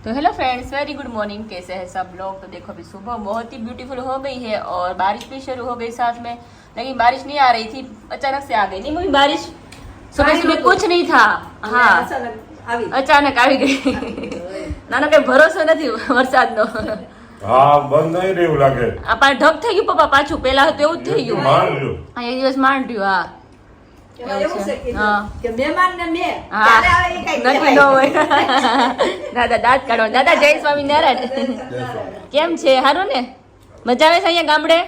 तो hello friends, very good morning. कैसे हैं सब लोग? तो देखो अभी सुबह बहुत ही ब्यूटीफुल हो गई है और बारिश भी शुरू हो गई साथ में, लेकिन बारिश नहीं आ रही थी, अचानक से आ गई। नहीं मम्मी, बारिश सुबह सुबह कुछ नहीं था, हाँ अचानक આવી ગઈ। નાનો કઈ ભરોસો નથી વરસાદનો। હા, બંધ નહીં રહ્યું લાગે। આ પાણી ઢગ થઈ ગયું પપ્પા, પાછું પેલા હતું એવું જ થઈ ગયું। હા, એક દિવસ માંડ્યું। હા દાદા દાંત કાઢો। દાદા જય સ્વામિનારાયણ, કેમ છે? સારું ને? મજા આવે છે અહીંયા ગામડે?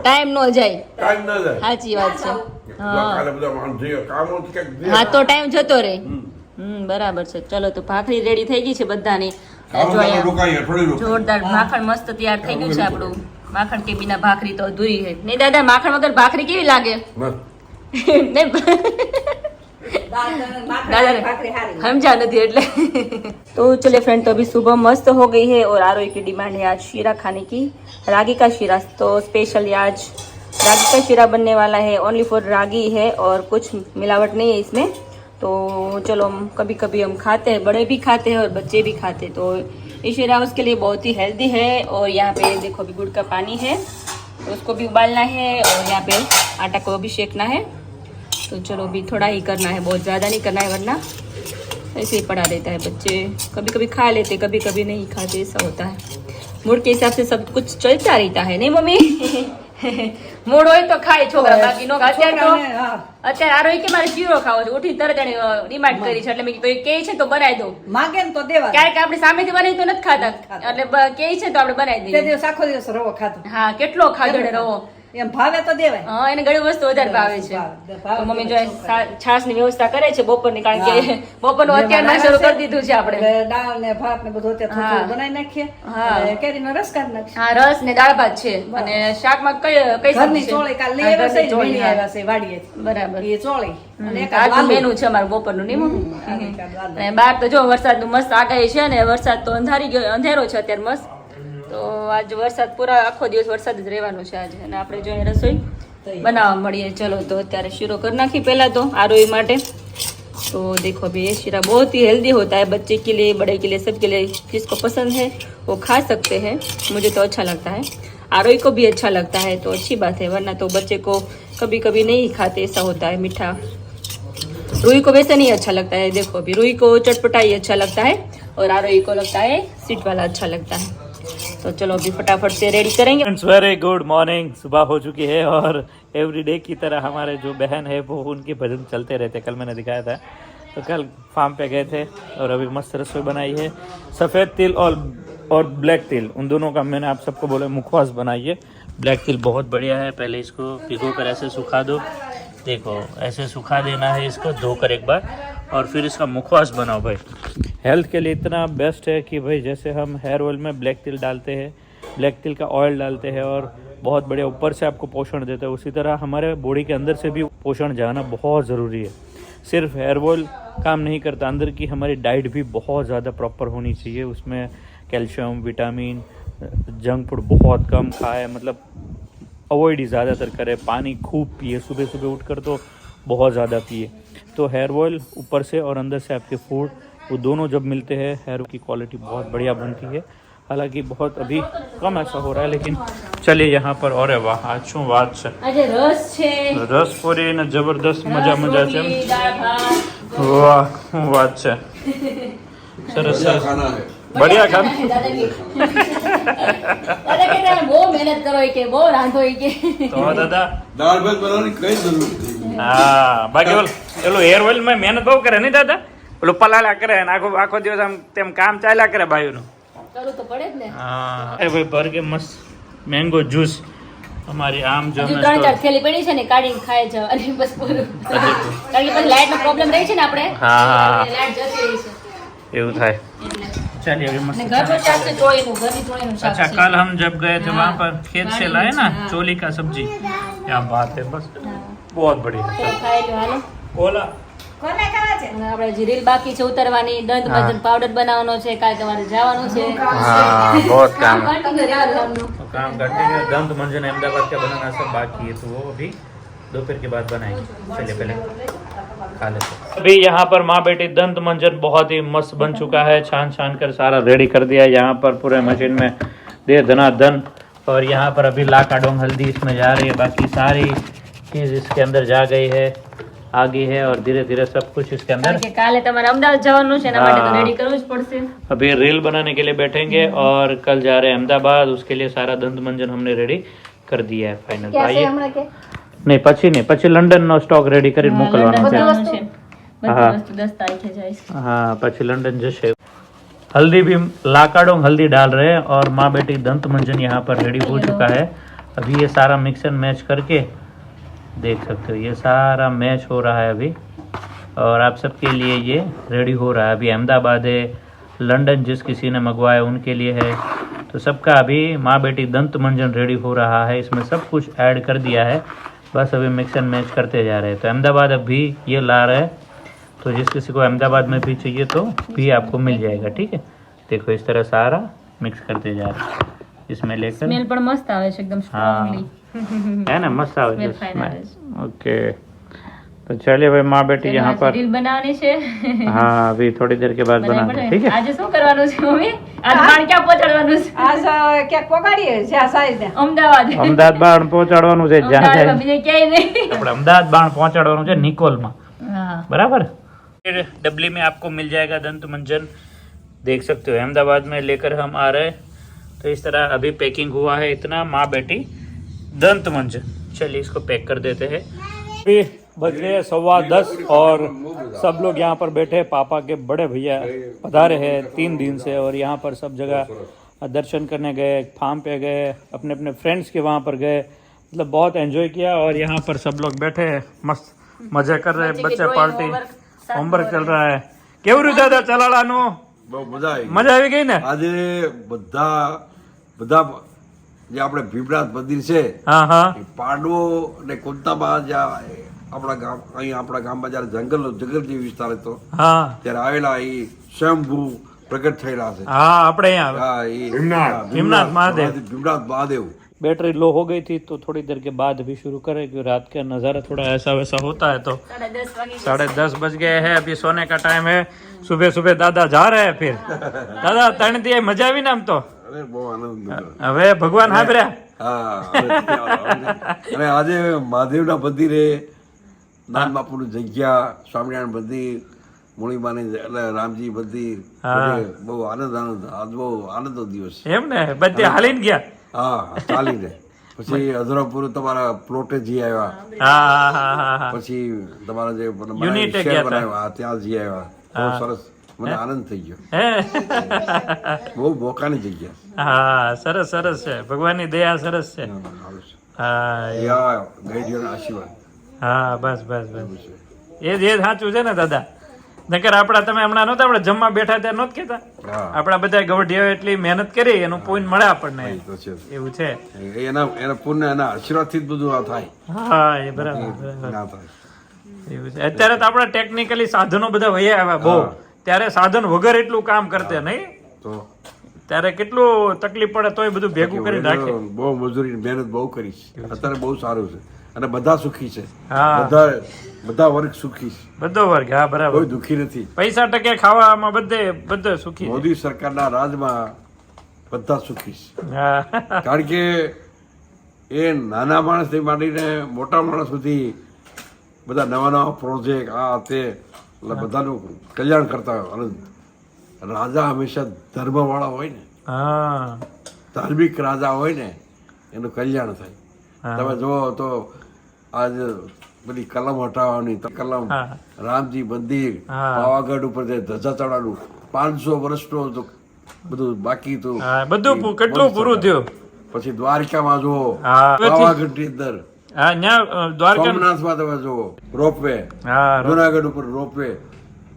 ટાઈમ નો જાય, સાચી વાત છે। હા તો ટાઈમ જતો રહે। બરાબર છે। ચલો તો ભાખરી રેડી થઈ ગઈ છે બધાની। જોરદાર માખણ મસ્ત તૈયાર થઈ ગયું છે આપણું। માખણ કે બિના ભાખરી તો અધૂરી है। નહીં દાદા, માખણ વગર भाखरी કેવી लागे? समझा नहीं એટલે। तो चलिए फ्रेंड, तो अभी सुबह मस्त हो गई है और आरोही की डिमांड है आज शीरा खाने की, रागी का शीरा। तो स्पेशली आज रागी का शीरा बनने वाला है, ओनली फॉर रागी है और कुछ मिलावट नहीं है इसमें। तो चलो, हम कभी कभी हम खाते हैं, बड़े भी खाते हैं और बच्चे भी खाते हैं। तो ये शीरा उसके लिए बहुत ही हेल्दी है। और यहाँ पे देखो अभी गुड़ का पानी है, तो उसको भी उबालना है और यहाँ पे आटा को भी सेकना है। तो चलो अभी थोड़ा ही करना है, बहुत ज़्यादा नहीं करना है, वरना ऐसे ही पड़ा रहता है। बच्चे कभी कभी खा लेते, कभी कभी नहीं खाते, ऐसा होता है। मूड के हिसाब से सब कुछ चलता रहता है, नहीं मम्मी? मूड હોય તો ખાય છોકરા, બાકી નો ખાય। અત્યારે આરોહી કે મારે શીરો ખાવો છે, ઉઠી તરત એને ડિમાન્ડ કરી છે, એટલે મેં કીધું કે છે તો બનાવી દો, માગે ને તો દેવા। ક્યારેક આપણે સામેથી બનાવી તો નથી ખાતા, એટલે કે છે તો આપણે બનાવી દઈએ। તે દિવસ આખો દિવસ રવો ખાતો। હા, કેટલો ખાધો રવો, એમ ભાવે તો દેવાય। હા, એને ઘણી વસ્તુ વધારે ભાવે છે। તો મમ્મી જો છાસ ની વ્યવસ્થા કરે છે બપોરની, કારણ કે બપોરનું અત્યારમાં શરૂ કરી દીધું છે આપણે। દાળ ને ભાત ને બધું અત્યારે બનાવી નાખીએ। હા, કેરીનો રસ કાઢી નાખીએ। હા, રસ ને દાળ ભાત છે। અને શાકમાં કઈ સબ્જી છે? ચોળી કાલ લઈ આવ્યા છે, ચોળી આવ્યા છે વાડીએ। બરાબર, એ ચોળી અને એક આ મેનુ છે અમારું બપોરનું, નહીં મમ્મી? અને બહાર તો જો વરસાદનું મસ્ત આગાહી છે, ને વરસાદ તો અંધારી ગયો, અંધેરો છે અત્યારે મસ્ત। તો આજ વરસાદ પૂરા આખો દિવસ વરસાદ જ રહેવાનો છે આજે। અને આપણે જો રસોઈ બનાવવા મળીએ। ચલો તો અત્યારે શીરો कर નાખી पहला तो आरोही माटे। तो देखो अभी ये शीरा बहुत ही हेल्दी होता है, बच्चे के लिए, बड़े के लिए, सब के लिए। जिसको पसंद है वो खा सकते हैं। मुझे तो अच्छा लगता है, आरोही को भी अच्छा लगता है, तो अच्छी बात है। वरना तो बच्चे को कभी कभी नहीं खाते, ऐसा होता है। मीठा रूही को वैसे नहीं अच्छा लगता है। देखो अभी रूही को चटपटा ही अच्छा लगता है और आरोही को लगता है स्वीट वाला अच्छा लगता है। तो चलो अभी फटाफट से रेडी करेंगे। Very good morning. सुबह हो चुकी है और एवरी डे की तरह हमारे जो बहन है वो उनके भजन चलते रहते। कल मैंने दिखाया था, तो कल फार्म पे गए थे और अभी मस्त रसोई बनाई है। सफ़ेद तिल और ब्लैक तिल, उन दोनों का मैंने आप सबको बोला मुखवास बनाइए। ब्लैक तिल बहुत बढ़िया है, पहले इसको भिगो कर ऐसे सुखा दो। देखो ऐसे सुखा देना है इसको, धोकर एक बार, और फिर इसका मुखवास बनाओ भाई। हेल्थ के लिए इतना बेस्ट है कि भाई जैसे हम हेयर ऑयल में ब्लैक तिल डालते हैं, ब्लैक तिल का ऑयल डालते हैं और बहुत बढ़िया ऊपर से आपको पोषण देता है, उसी तरह हमारे बॉडी के अंदर से भी पोषण जाना बहुत ज़रूरी है। सिर्फ हेयर ऑयल काम नहीं करता, अंदर की हमारी डाइट भी बहुत ज़्यादा प्रॉपर होनी चाहिए। उसमें कैल्शियम, विटामिन, जंक फूड बहुत कम खाए, मतलब अवॉइड ही ज़्यादातर करें। पानी खूब पिए, सुबह सुबह उठकर तो बहुत ज़्यादा पिए। तो हेयर ऑयल ऊपर से और अंदर से आपके फूड, वो दोनों जब मिलते हैं हेयर की क्वालिटी बहुत बढ़िया बनती है। हालांकि बहुत अभी कम ऐसा हो रहा है, लेकिन चलिए यहाँ पर। और वाह, आज શું વાત છે, આજે રસ છે, રસ પૂરી ને જબરદસ્ત મજા છે। વાહ, શું વાત છે, સરસ સરસ, बढ़िया खाना। દાદા કે બહુ મહેનત કરો કે બહુ રાંધો કે, તો દાદા દાળ ભાત બનાવવાની કઈ જરૂર નથી। હા, બાકી પેલું હેર ઓઇલ માં મહેનત બહુ કરે નહીં દાદા? પેલું પલાળા કરે ને આખો આખો દિવસ આમ તેમ કામ ચાલ્યા કરે ભાઈઓનું, કરું તો પડે જ ને। હા, એ ભાઈ ભર કે મસ્ત મેંગો જ્યુસ અમારી આમ જો 3-4 થેલી પડી છે ને, કાઢીને ખાય છે અને બસ પૂરું। કારણ કે પછી લાઈટ નો પ્રોબ્લેમ રહે છે ને આપણે, હા લાઈટ જતી રહી છે એવું થાય। चलिए अभी मस्त। घर में शाक से ચોળીનું, ઘરની ચોળીનું શાક। अच्छा, कल हम जब गए थे वहाँ पर खेत से लाए ना चोली का सब्जी, क्या बात है, बस बहुत बढ़िया। ખાઈ લો હાલો। कोला કોને ખાવા છે? આપણે હજી રીલ બાકી છે ઉતારવાની, દંત મંજન પાવડર બનાવવાનો છે, કાલે તમારે જવાનું છે। हाँ बहुत काम है, कंटिन्यू तो काम करते हैं। दंत मंजन अहमदाबाद का बनाना सब बाकी है, तो वो अभी दोपहर के बाद बनाएंगे। चलिए पहले खा लेते हैं। अभी यहाँ पर माँ बेटी दंत मंजन बहुत ही मस्त बन चुका है, छान छान कर सारा रेडी कर दिया है यहाँ पर पूरे मशीन में दे धनाधन। और यहाँ पर अभी लाकाडोंग हल्दी इसमें जा रही है, बाकी सारी चीज़ इसके अंदर जा गई है, आ गई है और धीरे धीरे सब कुछ इसके अंदर। કાલે તમારે અમદાવાદ જવાનું છે એના માટે તો રેડી કરવું જ પડશે। अभी रील बनाने के लिए बैठेंगे और कल जा रहे हैं अहमदाबाद, उसके लिए सारा दंत मंजन हमने रेडी कर दिया है फाइनल। नहीं પછી લંડન નો સ્ટોક રેડી કરી મોકલવાનો છે। બધી વસ્તુ 10 તારીખે જાય છે। हाँ પછી लंदन जैसे हल्दी भी लाकाडोंग हल्दी डाल रहे हैं और माँ बेटी दंत मंजन यहाँ पर रेडी हो चुका है। अभी ये सारा मिक्स एंड मैच करके देख सकते हो, ये सारा मैच हो रहा है अभी और आप सबके लिए ये रेडी हो रहा है। अभी अहमदाबाद है, लंदन जिस किसी ने मंगवाया उनके लिए है, तो सबका अभी माँ बेटी दंत मंजन रेडी हो रहा है। इसमें सब कुछ ऐड कर दिया है, बस अभी मिक्स एंड मैच करते जा रहे हैं। तो अहमदाबाद अभी ये ला रहे हैं, तो जिस किसी को अहमदाबाद में भी चाहिए तो भी आपको मिल जाएगा। ठीक है, देखो इस तरह सारा मिक्स करते जा रहे हैं इसमें लेकर। સ્મેલ પણ મસ્ત આવે છે एकदम સ્ટ્રોંગલી, है ना, मस्त આવે સ્મેલ છે ફાઇન આવે છે। ओके, तो चलिए भाई माँ बेटी यहाँ पर રીલ બનાવવાની છે। हाँ अभी थोड़ी देर के बाद બનાવી बना પડે। ठीक है। આજે શું કરવાનું છે મમ્મી? આજ પાણી ક્યાં પહોંચાડવાનું છે? આજ ક્યાંક પોગાડીએ જ્યાં સાઈઝ ને અમદાવાદ। અમદાવાદ બાણ પહોંચાડવાનું છે, જ્યાં અમદાવાદમાં જાય બીજે ક્યાંય નહીં। આપણે અમદાવાદ બાણ પહોંચાડવાનું છે નિકોલમાં, હા बराबर। फिर डबली में आपको मिल जाएगा दंत मंजन, देख सकते हो अहमदाबाद में लेकर हम आ रहे हैं। तो इस तरह अभी पैकिंग हुआ है इतना माँ बेटी दंत मंजन। चलिए इसको पैक कर देते हैं। अभी बज गए 10:15 और सब लोग यहाँ पर बैठे। पापा के बड़े भैया पधारे हैं 3 दिन से और यहाँ पर सब जगह दर्शन करने गए, फार्म पे गए, अपने अपने फ्रेंड्स के वहाँ पर गए, मतलब बहुत एंजॉय किया। और यहाँ पर सब लोग बैठे हैं, मस्त मजा कर रहे हैं, बच्चे पार्टी, होमवर्क चल रहा है। કેવું રહ્યું દાદા ચલાળાનું? બહુ મજા આવી. મજા આવી ગઈ ને? આજે બધા જે આપણે ભીમનાથ મંદિર છે, હા હા એ પાડવો અને કોંતામાં જ્યાં આપણા ગામમાં જયારે જંગલ જેવી વિસ્તાર હતો હા ત્યારે આવેલા એ સ્વયંભૂ પ્રગટ થયેલા છે। हाँ अपने यहाँ હા, એ ભીમનાથ મહાદેવ। ભીમનાથ મહાદેવ। बैटरी लो हो गई थी तो थोड़ी देर के बाद भी शुरू करें, क्योंकि रात का नज़ारा थोड़ा ऐसा वैसा होता है। तो 10:30 बज गए हैं, अभी सोने का टाइम है। सुबह सुबह दादा जा रहे हैं। फिर दादा तण दिए मजा આવી ને આમ તો અરે બહુ આનંદ થયો। હવે ભગવાન હાંભળ્યા। હા, અને આજે મહાદેવના મંદિરે નાન બાપુની જગ્યા, સ્વામિનારાયણ મંદિર, મૂળીમાની એટલે રામજી મંદિર, બધે બહુ આનંદ આજ બહુ આનંદનો દિવસ છે। એમ ને બધે હાલીને ગયા। હા, ચાલીને પછી અધરાપુર તમારા પ્લોટે જી આવ્યા, હા હા હા હા પછી તમારા જે યુનિટે શેર ગયા હતા। બનાવ્યા ત્યાં જી આવ્યા, બહુ સરસ, મને આનંદ થઈ ગયો। હે બહુ મોકાની જગ્યા। હા સરસ સરસ છે, ભગવાનની દયા સરસ છે। હા ગાઈડીઓના આશીર્વાદ। હા બસ બસ બસ એ જ સાચું છે ને દાદા। નકર આપણા તમે હમણાં નહોતા આપણે જમવા બેઠા ત્યારે નહોત કેતા, હા, આપણા બધા ગવઢિયાઓ એટલી મહેનત કરી એનું પુણ્ય મળે આપણને, એ તો છે। એવું છે। એના પુણ્ય એના આશીર્વાદથી જ બધું આ થાય, હા એ બરાબર બરાબર ના થાય। એવું છે। અત્યારે તો આપણે ટેકનિકલી સાધનો બધા વયા આવ્યા બહુ, ત્યારે સાધન વગર એટલું કામ કરતે નહીં, તો ત્યારે કેટલું તકલીફ પડે તોય બધું ભેગું કરી રાખે। બહુ મજૂરી મહેનત બહુ કરી છે, અત્યારે બહુ સારું છે અને બધા સુખી છે। હા બધા વર્ગ સુખી છે, બધો વર્ગ, હા બરાબર, કોઈ દુખી નથી। પૈસા ટકે ખાવામાં બધે સુખી છે। મોદી સરકારના રાજમાં બધા સુખી છે, હા કારણ કે એ નાના માણસથી માંડીને મોટા માણસ સુધી બધા નવા પ્રોજેક્ટ આ તે એટલે બધાનું કલ્યાણ કરતા હોય। અને રાજા હંમેશા ધર્મવાળા હોય ને, હા ધાર્મિક રાજા હોય ને એનું કલ્યાણ થાય। હા. તમે જુઓ તો આજ બધી કલમ હટાવવાની કલમ, હા. રામજી મંદિર, હા. પાવાગઢ ઉપર જે ધજા ચડાવવાનું 500 વર્ષનું તો બધું બાકી હતું, હા બધું કેટલું પૂરું થયું। પછી દ્વારકામાં જુઓ, હા પાવાગઢ ની અંદર, હા ન્યા દ્વારકા, સોમનાથમાં તમે જુઓ રોપવે, હા જુનાગઢ ઉપર રોપવે,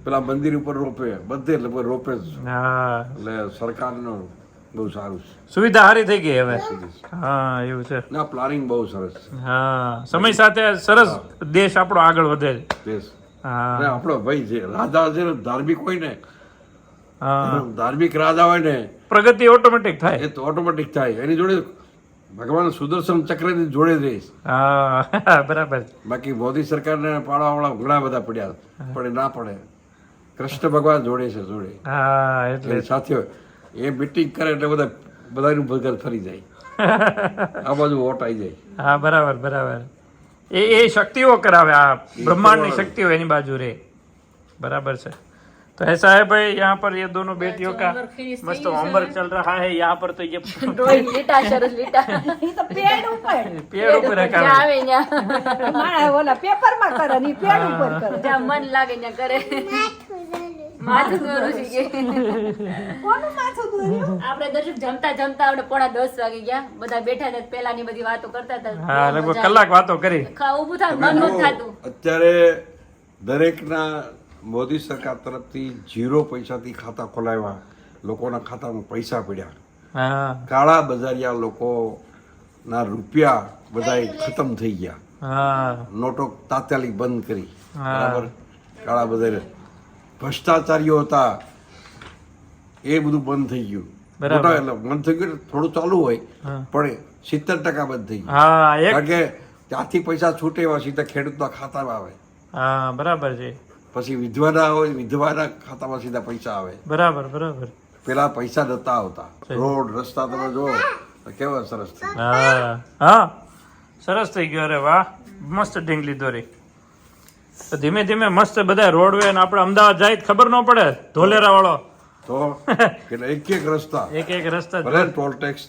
પેલા મંદિર ઉપર રોપવે, બધે લગભગ રોપવે જ છે। હા એટલે સરકારનું બહુ સારું છે, સુવિધા સારી થઈ ગઈ હવે। હા એવું છે। ના પ્લાનિંગ બહુ સરસ છે, હા સમય સાથે સરસ દેશ આપણો આગળ વધે છે। દેશ। હા અને આપણો ભાઈ છે રાજા છે ને, ધાર્મિક હોય ને, હા ધાર્મિક રાજા હોય ને પ્રગતિ ઓટોમેટિક થાય। એ તો ઓટોમેટિક થાય। એની જોડે ભગવાન સુદર્શન ચક્રની જોડે રહીશ. હા બરાબર. બાકી મોદી સરકારને પાડવાવાળા ઘણા બધા પડ્યા પણ એ ના પડે. કૃષ્ણ ભગવાન જોડે છે જોડે. હા એટલે એટલે સાથીઓ એ મીટિંગ કરે એટલે બધાનું ભગત ફરી જાય. આ બાજુ વોટ આવી જાય. हाँ बराबर बराबर. ये शक्तियों करावे आ ब्रह्मांड की शक्तियों एनी बाजू रे. बराबर से. तो ऐसा है भाई, यहाँ पर ये दोनों बेटियों का मस्त होमवर्क चल रहा है. यहाँ पर तो ये ડ્રોઈંગ લીટા સરસ લીટા ઈ તો પેડ ઉપર पेड़ ऊपर रखा જ્યાં है. આવે ત્યાં મારા ઓલા પેપરમાં કરે ને ઈ પેડ ઉપર કરે. જ્યાં મન લાગે ત્યાં કરે. માથું દોરું છે કે કોનું માથું દોર્યું? આપણે દર્શક જમતા જમતા આપણે 9:30 વાગી ગયા. બધા બેઠા હતા, પેલાની બધી વાતો કરતા હતા. हाँ लगभग कलाक बातों करी. ઊભું થાય મન નહોતું થાતું. અત્યારે દરેકના મોદી સરકાર તરફથી 0 પૈસાથી ખાતા ખોલાવ્યા. લોકોના ખાતામાં પૈસા પડ્યા. हाँ કાળા બજારિયા લોકોના રૂપિયા બધાય ખતમ થઈ ગયા. हाँ નોટો તાત્કાલિક બંધ કરી. હા. બરાબર. કાળા બજાર ભ્રષ્ટાચારીઓ હતા એ બધું બંધ થઈ ગયું. બરાબર. મોટા એટલે બંધ થઈ ગયું એટલે થોડું ચાલુ હોય હા. પણ 70% બંધ થઈ ગયું. हाँ एक કારણ કે ત્યાંથી પૈસા છૂટે એવા સીધા ખેડૂતના ખાતામાં આવે. हाँ बराबर जी. પછી વિધવાના હોય વિધવાના ખાતામાં સીધા પૈસા આવે. बराबर बराबर. પેલા પૈસા નતા આવતા. રોડ રસ્તા તમે જુઓ તો કેવા સરસ છે. હા હા સરસ થઈ ગયો. અરે વાહ, મસ્ત ઢીંગલી દોરી. તો ધીમે ધીમે મસ્ત બધા રોડવે ને આપણે અમદાવાદ જાય તો ખબર ન પડે. ધોલેરા વાળો તો એટલે એક રસ્તા એક રસ્તા. ભલે ટોલ ટેક્સ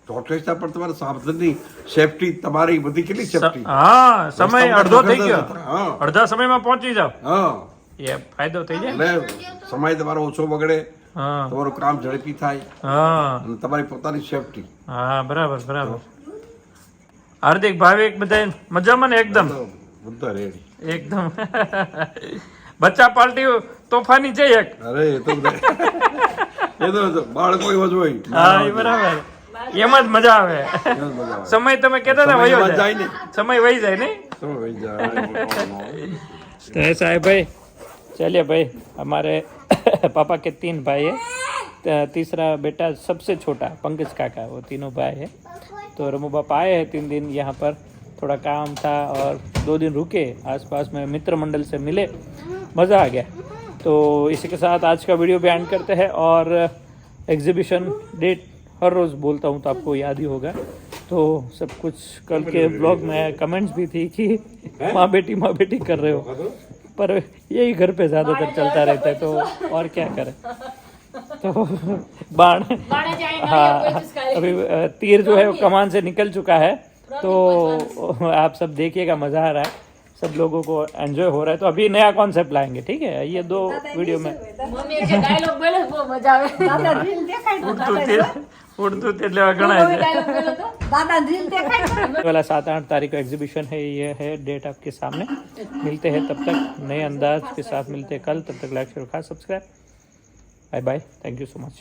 પણ તમારે સાવધાની સેફટી તમારી બધી કેટલી સેફટી. હા સમય અડધો થઈ ગયો. હા અડધા સમયમાં પહોંચી જાવ હા એ ફાયદો થઈ જાય. એટલે સમય તમારો ઓછો બગડે, હા તમારું કામ ઝડપી થાય હા અને તમારી પોતાની સેફટી. હા બરાબર બરાબર. હાર્દિક ભાવિક બધા મજામાં ને એકદમ બધા રેડી. એકદમ બચ્ચા પાર્ટી તોફાની છે એક. અરે એ તો બાળકો એવા જ હોય. હા એ બરાબર. એમાં જ મજા આવે. એમાં જ મજા આવે. સમય તમે કહેતા હતા વયો સમયમાં જાય જાય ને. સમય વહી જાય नहीं. તો વહી જાય. तो ऐसा है भाई. चलिए भाई, हमारे पापा के 3 भाई है. तीसरा बेटा सबसे छोटा पंकज काका, वो तीनों भाई है. तो रमू पापा आए हैं 3 दिन यहाँ पर. थोड़ा काम था और 2 दिन रुके, आसपास में मित्र मंडल से मिले, मज़ा आ गया. तो इसी के साथ आज का वीडियो भी एंड करते हैं. और एग्जीबिशन डेट हर रोज़ बोलता हूँ तो आपको याद ही होगा. तो सब कुछ कल के ब्लॉग में कमेंट्स भी थी कि माँ बेटी कर रहे हो, पर यही घर पे ज़्यादातर चलता रहता है. तो और क्या करें. तो बाण हाँ अभी तीर जो है वो कमान से निकल चुका है. तो आप सब देखिएगा, मज़ा आ रहा है, सब लोगों को एंजॉय हो रहा है. तो अभी नया कॉन्सेप्ट लाएंगे, ठीक है. ये 2 वीडियो में મમ્મી જે ડાયલોગ બોલે બહુ મજા આવે. દાદા રીલ દેખાય તો उड़तू तीर એટલે ઘણા છે. ડાયલોગ બોલો તો દાદા રીલ દેખાય તો वाला 7-8 तारीख को एग्जीबिशन है. ये है डेट आपके सामने. मिलते हैं तब तक नए अंदाज के साथ. मिलते हैं कल. तब तक लाइक शेयर खास subscribe. Bye bye. Thank you so much.